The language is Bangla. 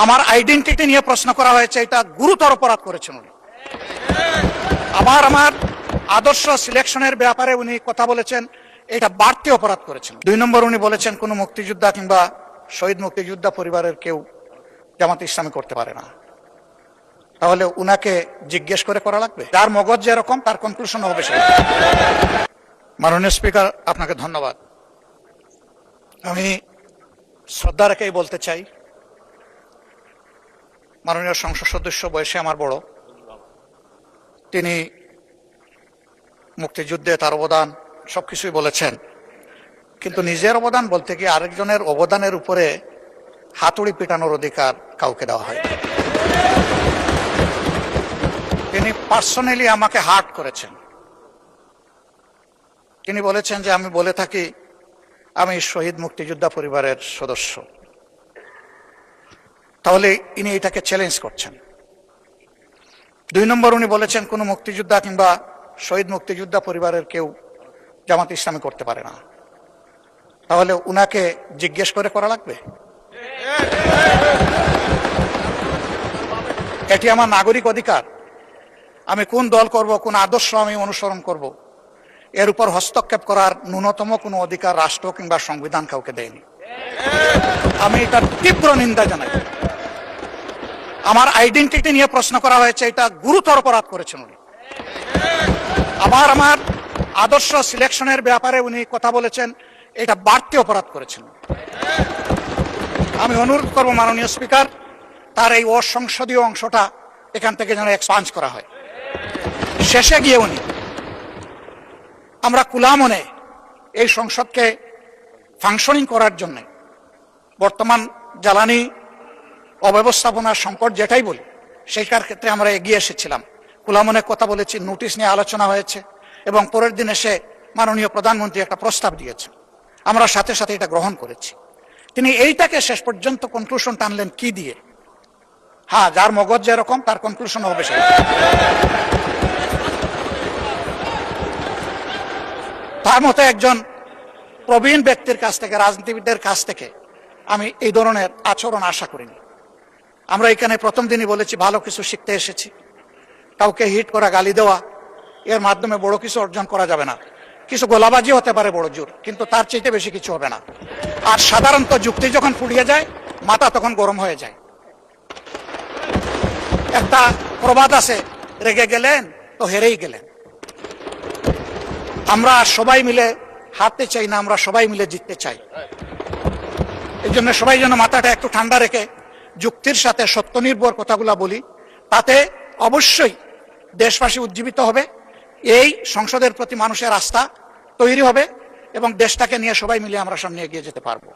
আমার আইডেন্টিটি নিয়ে প্রশ্ন করা হয়েছে, এটা গুরুতর অপরাধ করেছেন উনি। আমার আদর্শ সিলেকশনের ব্যাপারে উনি কথা বলেছেন, এটা বাড়তি অপরাধ করেছেন। 2 নম্বর উনি বলেছেন কোন মুক্তিযোদ্ধা কিংবা শহীদ মুক্তিযোদ্ধা পরিবারের কেউ জামাত ইসলামী করতে পারে না। তাহলে উনাকে জিজ্ঞেস করে করা লাগবে? যার মগজ যেরকম তার কনক্লুশন হবে সেটা। মাননীয় স্পিকার, আপনাকে ধন্যবাদ। আমি শ্রদ্ধা রেখেই বলতে চাই, মাননীয় সংসদ সদস্য বয়সে আমার বড়, তিনি মুক্তিযুদ্ধে তার অবদান সবকিছুই বলেছেন, কিন্তু নিজের অবদান বলতে গিয়ে আরেকজনের অবদানের উপরে হাতুড়ি পিটানোর অধিকার কাউকে দেওয়া হয়। তিনি পার্সোনালি আমাকে হার্ট করেছেন। তিনি বলেছেন যে আমি বলে থাকি আমি শহীদ মুক্তিযোদ্ধা পরিবারের সদস্য, তাহলে ইনি এটাকে চ্যালেঞ্জ করছেন। 2 নম্বর উনি বলেছেন কোন মুক্তিযোদ্ধা কিংবা শহীদ মুক্তিযোদ্ধা পরিবারের কেউ জামাত ইসলামী করতে পারে না। তাহলে উনাকে জিজ্ঞেস করে করা লাগবে? এটি আমার নাগরিক অধিকার। আমি কোন দল করব, কোন আদর্শ আমি অনুসরণ করব, এর উপর হস্তক্ষেপ করার ন্যূনতম কোনো অধিকার রাষ্ট্র কিংবা সংবিধান কাউকে দেয়নি। আমি এটার তীব্র নিন্দা জানাই। আমার আইডেন্টিটি নিয়ে প্রশ্ন করা হয়েছে, এটা গুরুতর অপরাধ করেছেন উনি। আমার আদর্শ সিলেকশনের ব্যাপারে উনি কথা বলেছেন, এটা বাড়তি অপরাধ করেছেন। আমি অনুরোধ করব মাননীয় স্পিকার, তার এই অসংসদীয় অংশটা এখান থেকে যেন এক্সপান্স করা হয়। শেষে গিয়ে উনি আমরা কুলামনে এই সংসদকে ফাংশনিং করার জন্য বর্তমান জ্বালানি অব্যবস্থাপনার সংকট যেটাই বলি, সেইটার ক্ষেত্রে আমরা এগিয়ে এসেছিলাম। কুলামনে কথা বলেছি, নোটিশ নিয়ে আলোচনা হয়েছে এবং পরের দিন এসে মাননীয় প্রধানমন্ত্রী একটা প্রস্তাব দিয়েছেন, আমরা সাথে সাথে এটা গ্রহণ করেছি। তিনি এইটাকে শেষ পর্যন্ত কনক্লুশন টানলেন কি দিয়ে? হ্যাঁ, যার মগজ যেরকম তার কনক্লুশন হবে সেটা। তার মতো একজন প্রবীণ ব্যক্তির কাছ থেকে, রাজনীতিবিদদের কাছ থেকে আমি এই ধরনের আচরণ আশা করিনি। আমরা এখানে প্রথম দিনই বলেছি ভালো কিছু শিখতে এসেছি। কাউকে হিট করা, গালি দেওয়া, এর মাধ্যমে বড় কিছু অর্জন করা যাবে না। কিছু গোলাবাজি হতে পারে বড় জোর, কিন্তু তার চাইতে বেশি কিছু হবে না। আর সাধারণত যুক্তি যখন ফুরিয়ে যায়, মাথা তখন গরম হয়ে যায়। একটা প্রবাদ আছে, রেগে গেলেন তো হেরেই গেলেন। আমরা সবাই মিলে হারতে চাই না, আমরা সবাই মিলে জিততে চাই। এই জন্য সবাই যেন মাথাটা একটু ঠান্ডা রেখে যুক্তির সাথে সত্য নির্ভর কথাগুলা বলি, তাতে অবশ্যই দেশবাসী উজ্জীবিত হবে, এই সংসদের প্রতি মানুষের আস্থা তৈরি হবে এবং দেশটাকে নিয়ে সবাই মিলে আমরা সামনে এগিয়ে যেতে পারবো।